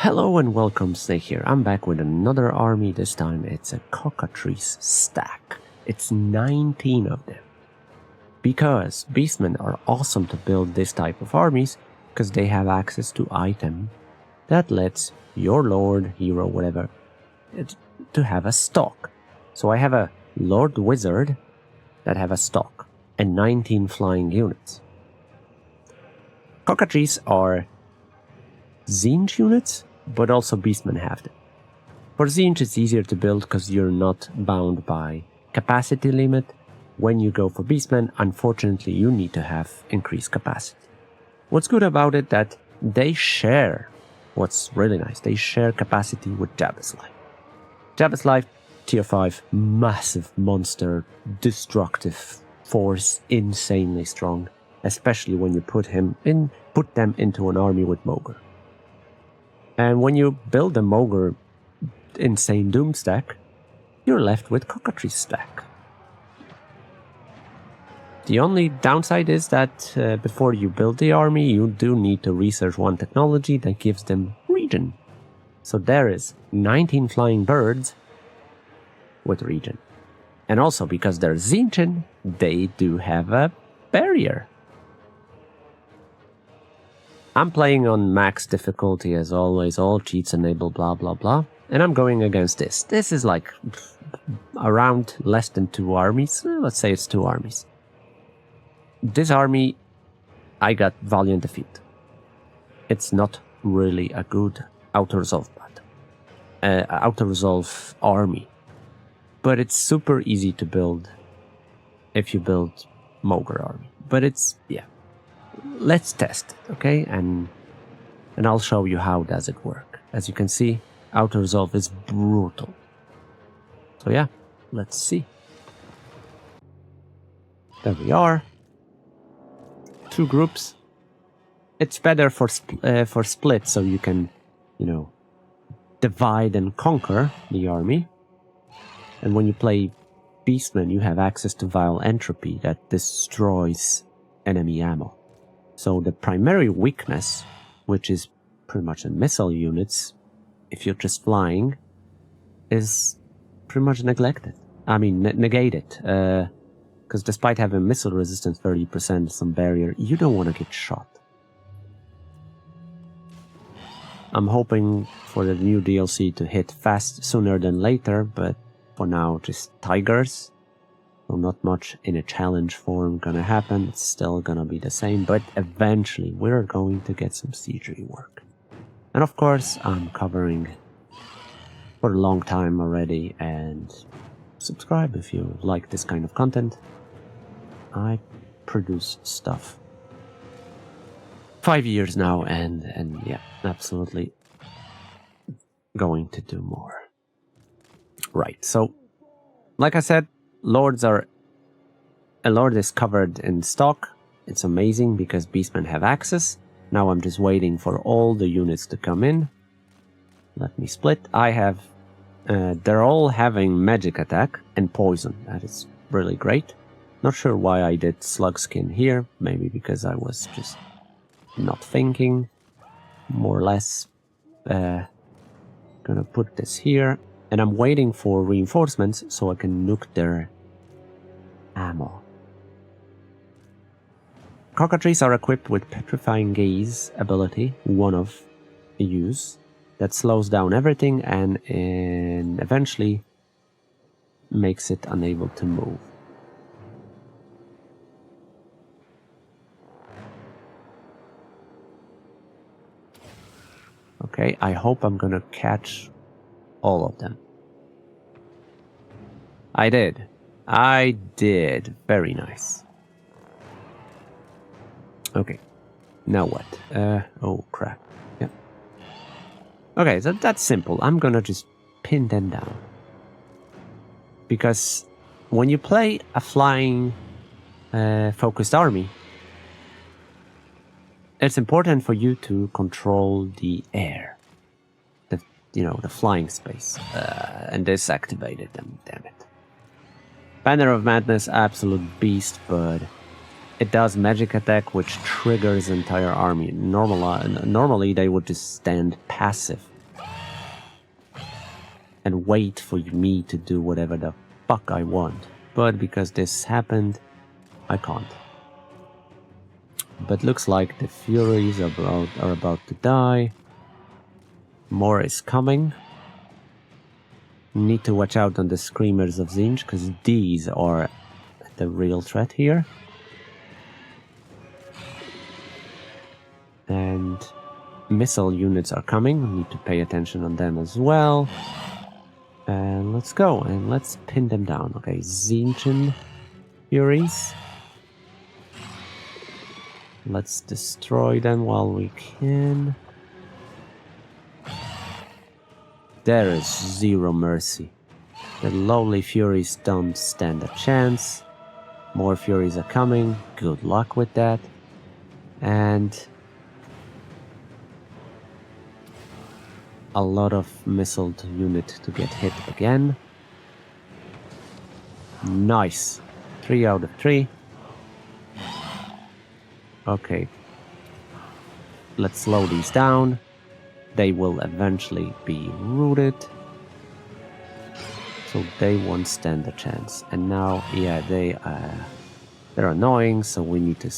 Hello and welcome, Snake here. I'm back with another army. This time it's a Cockatrice stack. It's 19 of them. Because Beastmen are awesome to build this type of armies, because they have access to item that lets your lord, hero, whatever, to have a stock. So I have a lord wizard that have a stock and 19 flying units. Cockatrice are Zinj units, but also Beastmen have them. For Zinj it's easier to build because you're not bound by capacity limit. When you go for Beastmen, unfortunately you need to have increased capacity. What's good about it that they share, what's really nice, they share capacity with Jabberslythe. Jabberslythe, tier 5, massive monster, destructive force, insanely strong, especially when you put them into an army with Morghur. And when you build a Morghur insane Doomstack, you're left with Cockatrice stack. The only downside is that before you build the army, you do need to research one technology that gives them regen. So there is 19 flying birds with regen. And also because they're Zinjin, they do have a barrier. I'm playing on max difficulty as always, all cheats enabled, blah blah blah. And I'm going against this. This is like around less than 2 armies. Let's say it's 2 armies. This army, I got Valiant Defeat. It's not really a good auto-resolve army. But it's super easy to build if you build Morghur army. But it's, yeah. Let's test it, okay? And I'll show you how does it work. As you can see, auto-resolve is brutal. So yeah, let's see. There we are. 2 groups. It's better for split, so you can, divide and conquer the army. And when you play Beastmen, you have access to Vile Entropy that destroys enemy ammo. So the primary weakness, which is pretty much in missile units, if you're just flying, is pretty much neglected. I mean, negated. Because despite having missile resistance 30%, some barrier, you don't want to get shot. I'm hoping for the new DLC to hit fast sooner than later, but for now, just tigers. So not much in a challenge form gonna happen. It's still gonna be the same, but eventually we're going to get some CG work. And of course, I'm covering for a long time already, and subscribe if you like this kind of content. I produce stuff 5 years now, and yeah, absolutely going to do more. Right, so like I said, a lord is covered in stock. It's amazing because Beastmen have access. Now I'm just waiting for all the units to come in. Let me split. I have, they're all having magic attack and poison. That is really great. Not sure why I did slug skin here. Maybe because I was just not thinking. More or less, gonna put this here. And I'm waiting for reinforcements so I can nuke their ammo. Cockatrice are equipped with Petrifying Gaze ability, one of use, that slows down everything and eventually makes it unable to move. Okay, I hope I'm gonna catch all of them. I did. Very nice. Okay. Now what? Oh crap. Yeah. Okay, so that's simple. I'm gonna just pin them down. Because when you play a flying focused army, it's important for you to control the air. The flying space. And this activated them, damn it. Banner of Madness, absolute beast, but it does magic attack, which triggers entire army. Normally they would just stand passive and wait for me to do whatever the fuck I want. But because this happened, I can't. But looks like the Furies are about to die. More is coming. Need to watch out on the Screamers of Tzeentch, because these are the real threat here. And missile units are coming. Need to pay attention on them as well. And let's go, and let's pin them down. Okay, Tzeentch Furies. Let's destroy them while we can. There is zero mercy. The lowly Furies don't stand a chance. More Furies are coming. Good luck with that. And a lot of missiled unit to get hit again. Nice. 3 out of 3. Okay. Let's slow these down. They will eventually be rooted. So they won't stand a chance. And now, yeah, they're annoying, so we need to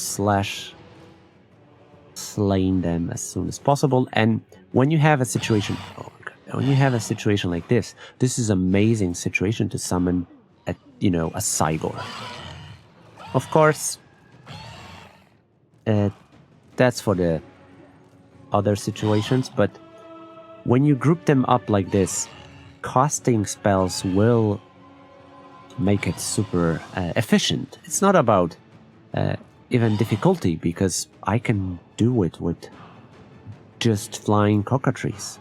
slaying them as soon as possible. And when you have a situation, when you have a situation like this is an amazing situation to summon a Cygor. Of course, that's for the other situations, but when you group them up like this, casting spells will make it super efficient. It's not about even difficulty, because I can do it with just flying Cockatrice.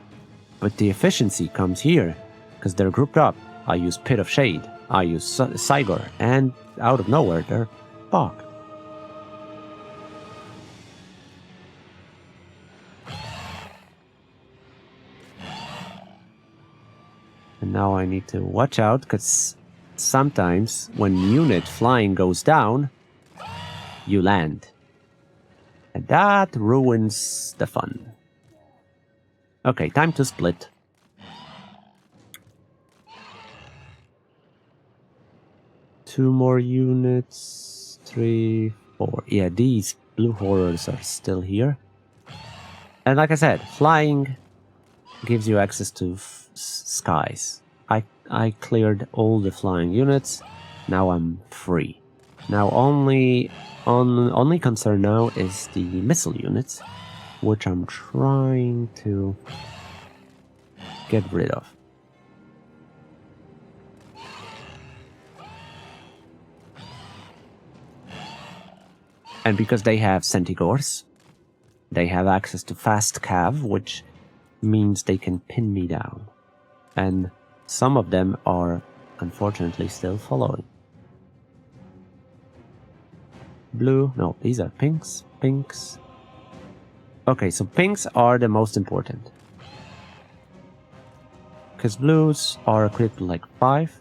But the efficiency comes here, because they're grouped up. I use Pit of Shade, I use Cygor, and out of nowhere they're fucked. And now I need to watch out, because sometimes when unit flying goes down, you land. And that ruins the fun. Okay, time to split. Two more units. 3, 4. Yeah, these blue horrors are still here. And like I said, flying gives you access to skies. I cleared all the flying units. Now I'm free. Now only concern now is the missile units, which I'm trying to get rid of. And because they have Centigors, they have access to fast cav, which means they can pin me down. And some of them are unfortunately still following. Blue, no, these are pinks, pinks. Okay, so pinks are the most important. Because blues are equipped like 5,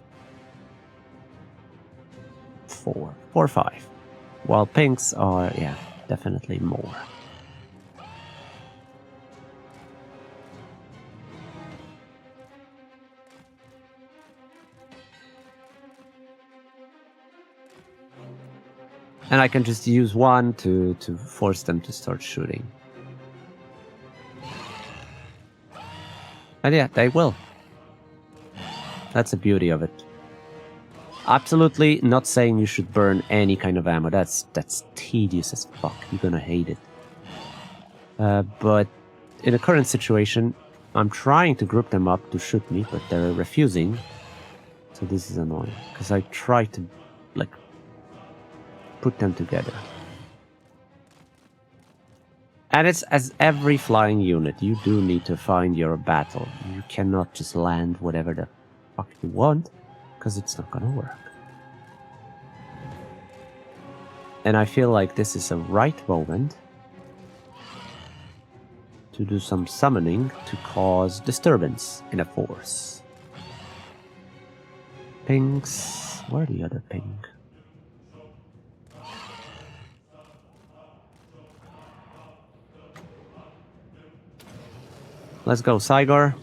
4, 5. While pinks are, yeah, definitely more. And I can just use one to force them to start shooting. And yeah, they will. That's the beauty of it. Absolutely not saying you should burn any kind of ammo. That's tedious as fuck. You're gonna hate it. But in the current situation, I'm trying to group them up to shoot me, but they're refusing. So this is annoying, because I try to, like, put them together. And it's as every flying unit, you do need to find your battle. You cannot just land whatever the fuck you want, because it's not gonna work. And I feel like this is a right moment to do some summoning to cause disturbance in a force. Pinks. Where are the other pink? Let's go, Cygor.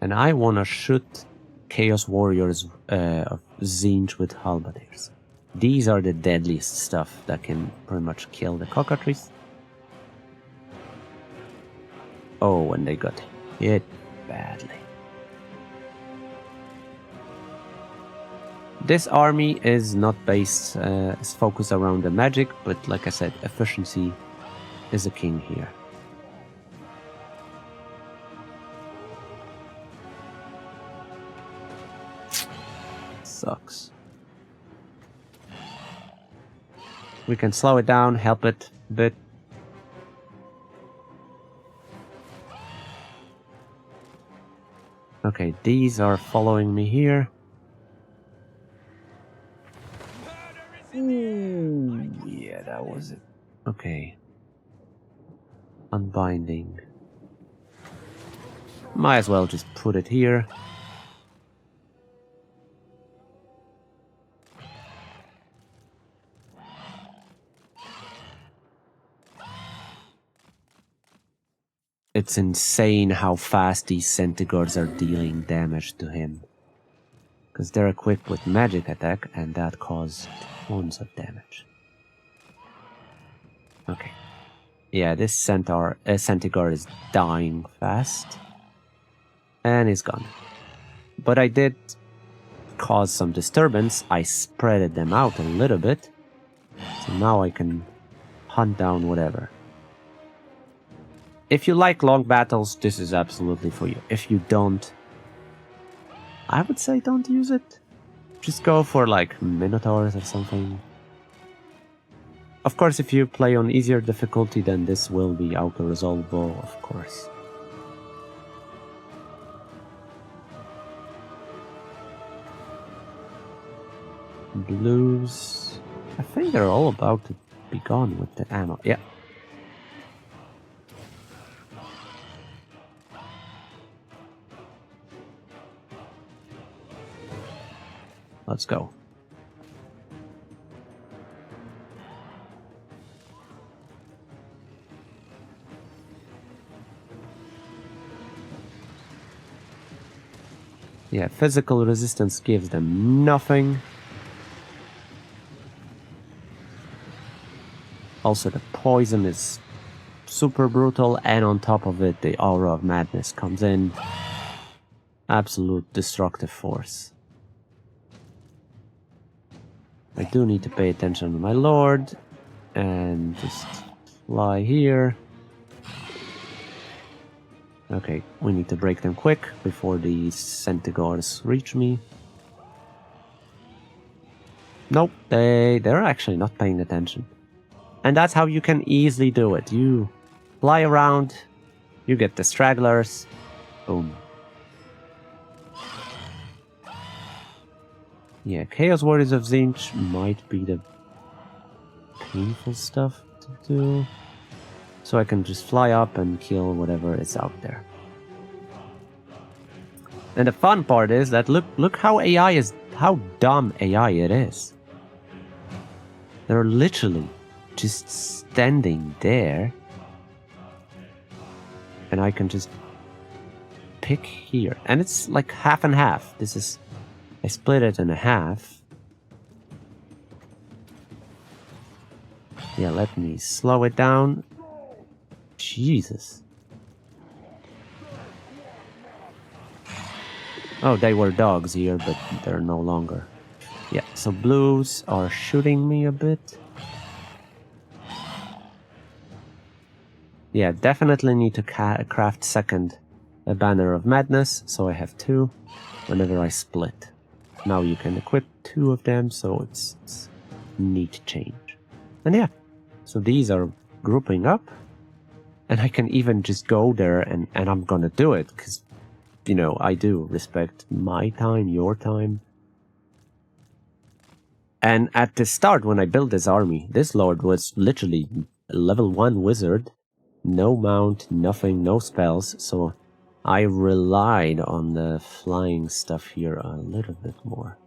And I want to shoot Chaos Warriors of Tzeentch with halberdiers. These are the deadliest stuff that can pretty much kill the Cockatrice. Oh, and they got hit badly. This army is not based, it's focused around the magic, but like I said, efficiency is a king here. Sucks. We can slow it down, help it a bit. Okay, these are following me here. Ooh, yeah, that was it. Okay. Unbinding. Might as well just put it here. It's insane how fast these Centigards are dealing damage to him. Because they're equipped with magic attack, and that caused tons of damage. Okay. Yeah, this Centigard is dying fast. And he's gone. But I did cause some disturbance. I spreaded them out a little bit. So now I can hunt down whatever. If you like long battles, this is absolutely for you. If you don't, I would say don't use it. Just go for like Minotaurs or something. Of course, if you play on easier difficulty, then this will be auto-resolvable, of course. Blues, I think they're all about to be gone with the ammo. Yeah. Let's go. Yeah, physical resistance gives them nothing. Also, the poison is super brutal, and on top of it, the Aura of Madness comes in. Absolute destructive force. I do need to pay attention to my lord, and just fly here. Okay, we need to break them quick before these Centigars reach me. Nope, they're actually not paying attention. And that's how you can easily do it. You fly around, you get the stragglers, boom. Yeah, Chaos Warriors of Tzeentch might be the painful stuff to do. So I can just fly up and kill whatever is out there. And the fun part is that look how how dumb AI it is. They're literally just standing there. And I can just pick here. And it's like half and half. I split it in half. Yeah, let me slow it down. Jesus. Oh, they were dogs here, but they're no longer. Yeah, so blues are shooting me a bit. Yeah, definitely need to craft second a Banner of Madness, so I have two whenever I split. Now you can equip two of them, so it's neat change. And yeah, so these are grouping up. And I can even just go there and I'm gonna do it, because, you know, I do respect my time, your time. And at the start, when I built this army, this lord was literally a level 1 wizard. No mount, nothing, no spells, so I relied on the flying stuff here a little bit more.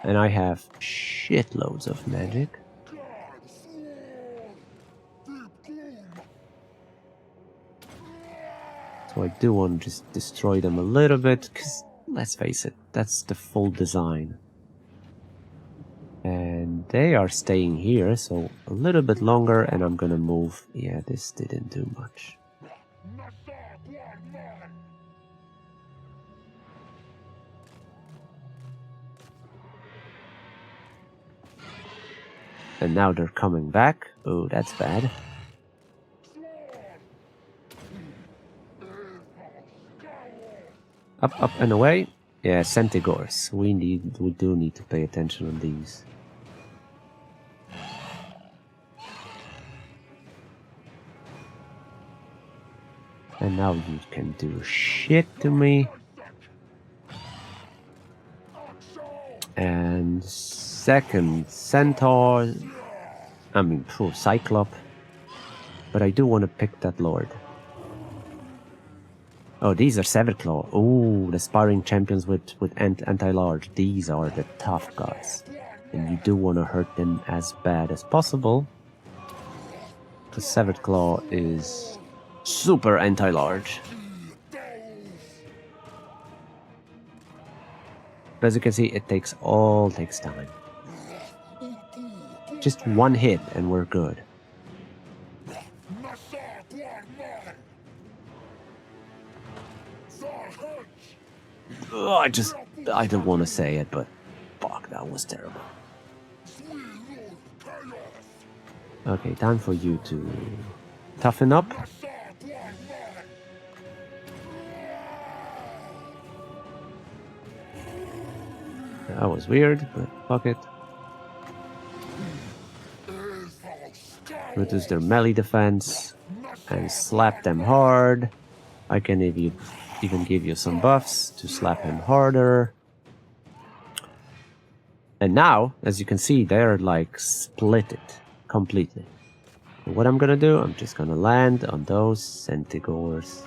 And I have shitloads of magic. So I do want to just destroy them a little bit, because let's face it, that's the full design. And they are staying here, so a little bit longer, and I'm gonna move. Yeah, this didn't do much. And now they're coming back. Oh, that's bad. Up, up, and away. Yeah, Centigores. We do need to pay attention on these. And now you can do shit to me. And second Centaur. I mean, poor Cyclop. But I do want to pick that Lord. Oh, these are Severclaw. Oh, the sparring champions with anti-large. These are the tough guys. And you do want to hurt them as bad as possible. Because Severclaw is super anti-large. But as you can see, it takes time. Just one hit and we're good. Oh, I don't want to say it, but fuck, that was terrible. Okay, time for you to toughen up. That was weird, but fuck it. Reduce their melee defense and slap them hard. I can even give you some buffs to slap him harder. And now, as you can see, they're like split it completely. So what I'm gonna do, I'm just gonna land on those Centigores.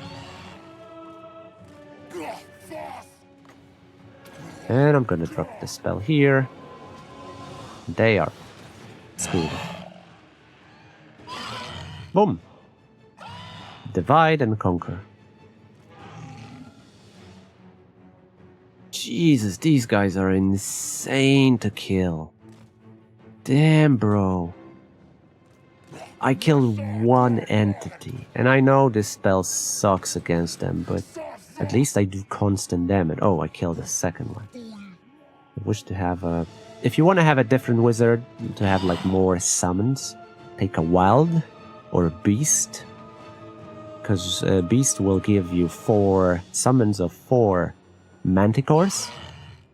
And I'm gonna drop the spell here. They are screwed. Boom! Divide and conquer. Jesus, these guys are insane to kill. Damn, bro. I killed one entity. And I know this spell sucks against them, but at least I do constant damage. Oh, I killed the second one. I wish to have a... If you want to have a different wizard, to have like more summons, take a wild or a beast. Because beast will give you 4 summons of 4 manticores,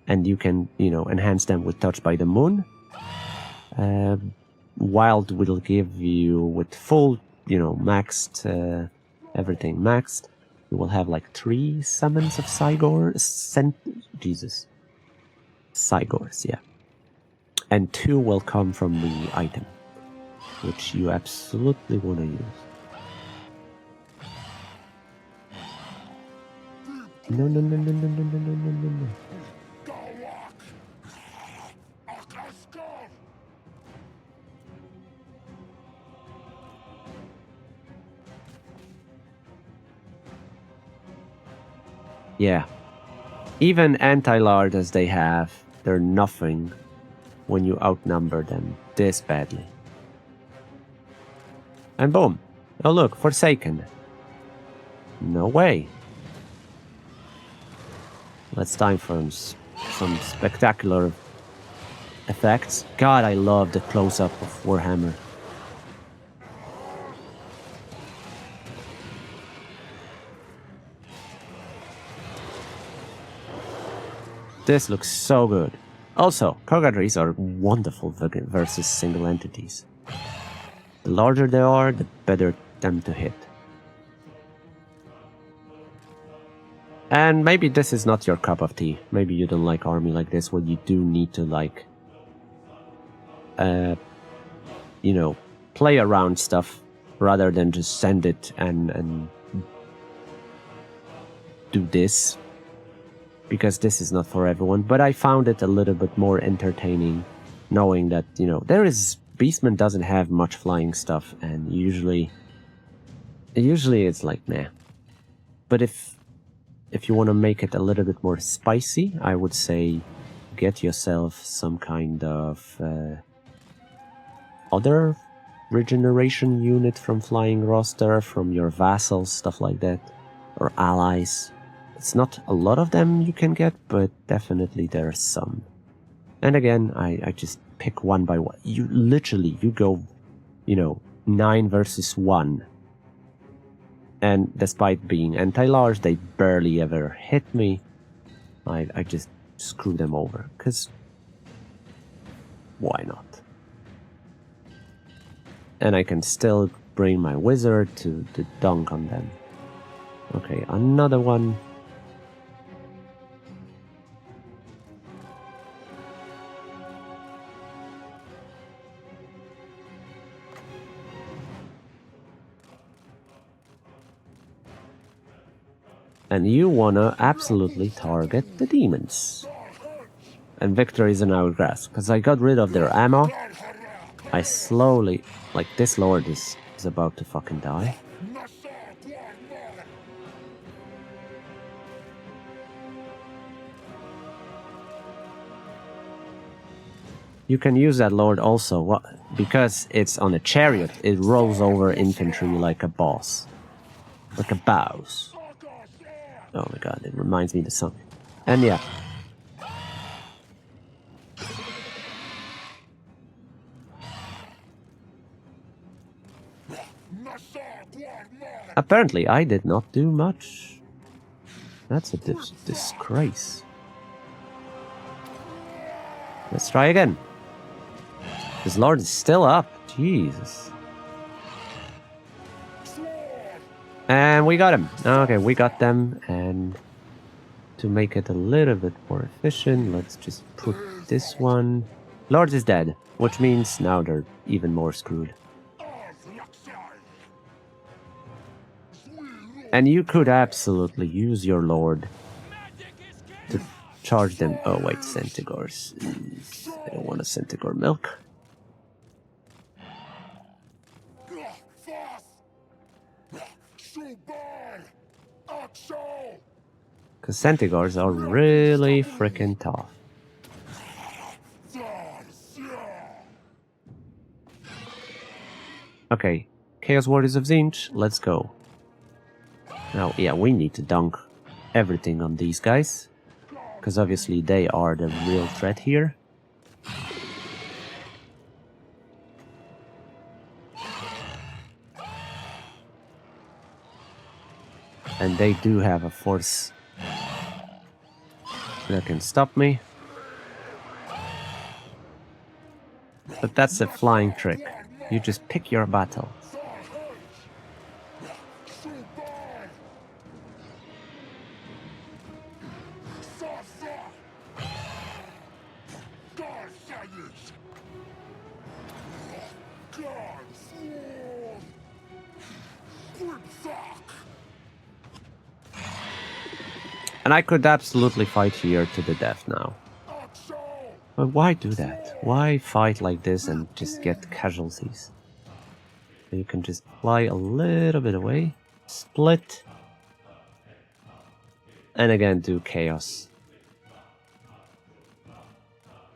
and you can, enhance them with Touch by the Moon. Wild will give you with full, maxed, everything maxed. You will have like 3 summons of Cygors, yeah. And 2 will come from the item, which you absolutely want to use. No. Yeah. Even anti-large as they have, they're nothing when you outnumber them this badly. And boom. Oh look, Forsaken. No way. Let's time for some spectacular effects. God, I love the close-up of Warhammer. This looks so good. Also, Cockatrices are wonderful versus single entities. The larger they are, the better them to hit. And maybe this is not your cup of tea. Maybe you don't like army like this, where you do need to like, play around stuff rather than just send it and do this. Because this is not for everyone. But I found it a little bit more entertaining, knowing that, Beastmen doesn't have much flying stuff, and usually it's like, nah. But if you want to make it a little bit more spicy, I would say get yourself some kind of other regeneration unit from flying roster, from your vassals, stuff like that, or allies. It's not a lot of them you can get, but definitely there's some. And again, I just pick one by one. You go, 9 versus 1. And despite being anti-large, they barely ever hit me. I just screw them over, because why not? And I can still bring my wizard to dunk on them. Okay, another one. And you wanna absolutely target the demons. And victory is in our grasp, because I got rid of their ammo. I slowly... Like, this lord is about to fucking die. You can use that lord also, because it's on a chariot, it rolls over infantry like a boss. Like a boss. Oh my god, it reminds me of the song. And yeah. Apparently I did not do much. That's a disgrace. Let's try again. This lord is still up. Jesus. And we got him. Okay, we got them. And to make it a little bit more efficient, let's just put this one. Lord is dead, which means now they're even more screwed. And you could absolutely use your lord to charge them. Oh wait, Centigors. I don't want a Centigor milk. Because Centigors are really freaking tough. Okay, Chaos Warriors of Tzeentch, let's go. Now, yeah, we need to dunk everything on these guys. Because obviously they are the real threat here. And they do have a force that can stop me. But that's a flying trick. You just pick your battle. And I could absolutely fight here to the death now. But why do that? Why fight like this and just get casualties? You can just fly a little bit away, split, and again do chaos.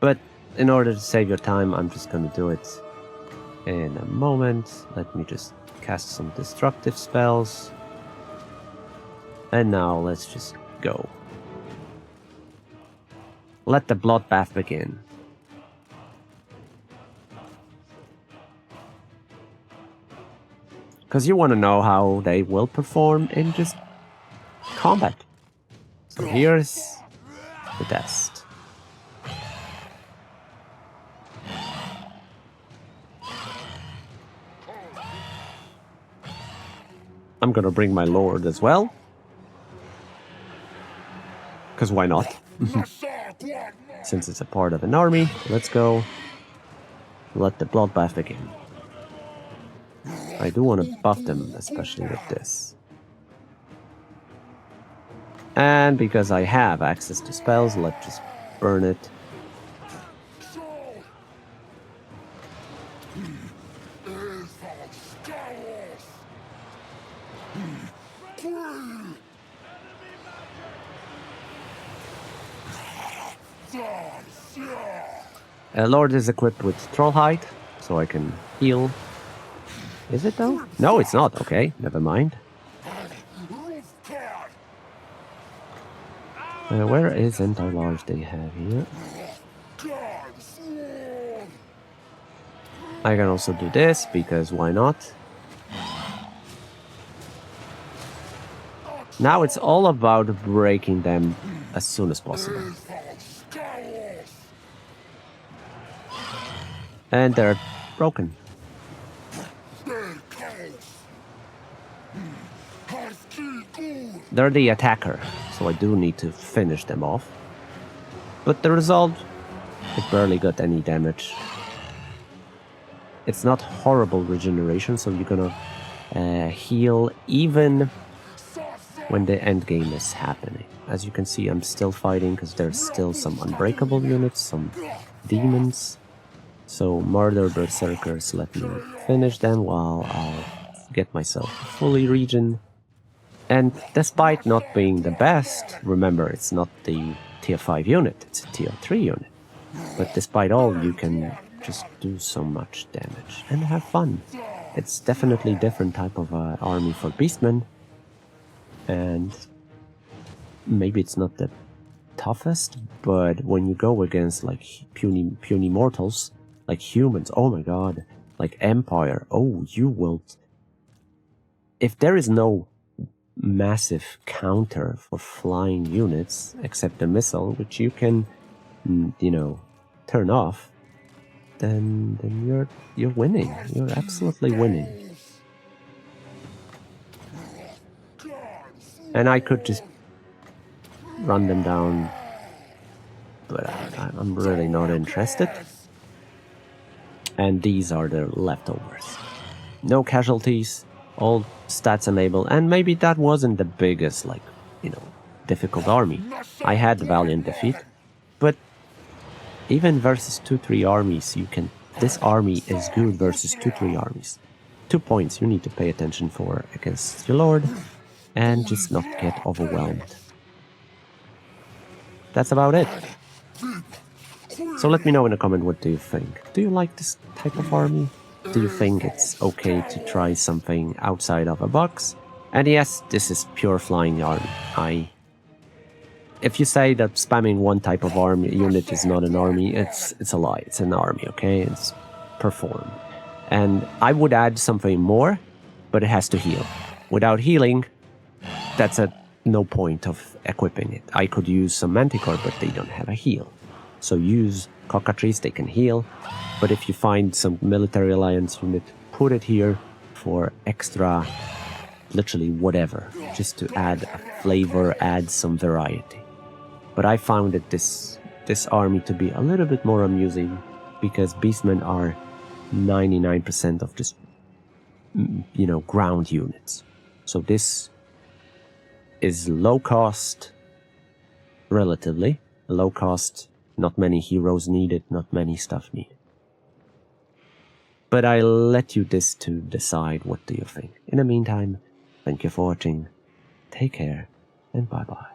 But in order to save your time, I'm just gonna do it in a moment. Let me just cast some destructive spells. And now let's just go. Let the bloodbath begin. Because you want to know how they will perform in just combat. So here's the test. I'm gonna bring my lord as well. Because why not? Since it's a part of an army, let's go. Let the bloodbath begin. I do want to buff them, especially with this. And because I have access to spells, let's just burn it. Lord is equipped with Trollhide, so I can heal. Is it though? No, it's not. Okay, never mind. Where isn't our large they have here? I can also do this, because why not? Now it's all about breaking them as soon as possible. And they're broken. They're the attacker, so I do need to finish them off. But the result, it barely got any damage. It's not horrible regeneration, so you're gonna heal even when the end game is happening. As you can see, I'm still fighting because there's still some unbreakable units, some demons. So Morghur Berserkers, let me finish them while I'll get myself fully regen. And despite not being the best, remember it's not the tier 5 unit, it's a tier 3 unit. But despite all, you can just do so much damage and have fun. It's definitely a different type of army for Beastmen. And maybe it's not the toughest, but when you go against like puny mortals, like humans, oh my god, like Empire, oh, you will... If there is no massive counter for flying units, except the missile, which you can, you know, turn off, then you're winning. You're absolutely winning. And I could just run them down, but I'm really not interested. And these are the leftovers. No casualties, all stats enabled, and maybe that wasn't the biggest, like, you know, difficult army. I had Valiant defeat, but even versus 2-3 armies, you can... This army is good versus 2-3 armies. 2 points you need to pay attention for against your lord, and just not get overwhelmed. That's about it. So let me know in a comment, what do you think? Do you like this type of army? Do you think it's okay to try something outside of a box? And yes, this is pure flying army. If you say that spamming one type of army unit is not an army, it's a lie. It's an army, okay? It's performed. And I would add something more, but it has to heal. Without healing, that's no point of equipping it. I could use some Manticore, but they don't have a heal. So use Cockatrice, they can heal. But if you find some military alliance unit, put it here for extra, literally whatever, just to add a flavor, add some variety. But I found that this army to be a little bit more amusing, because Beastmen are 99% of just, you know, ground units. So this is low cost, relatively low cost, not many heroes needed, not many stuff needed. But I'll let you this to decide, what do you think. In the meantime, thank you for watching, take care, and bye bye.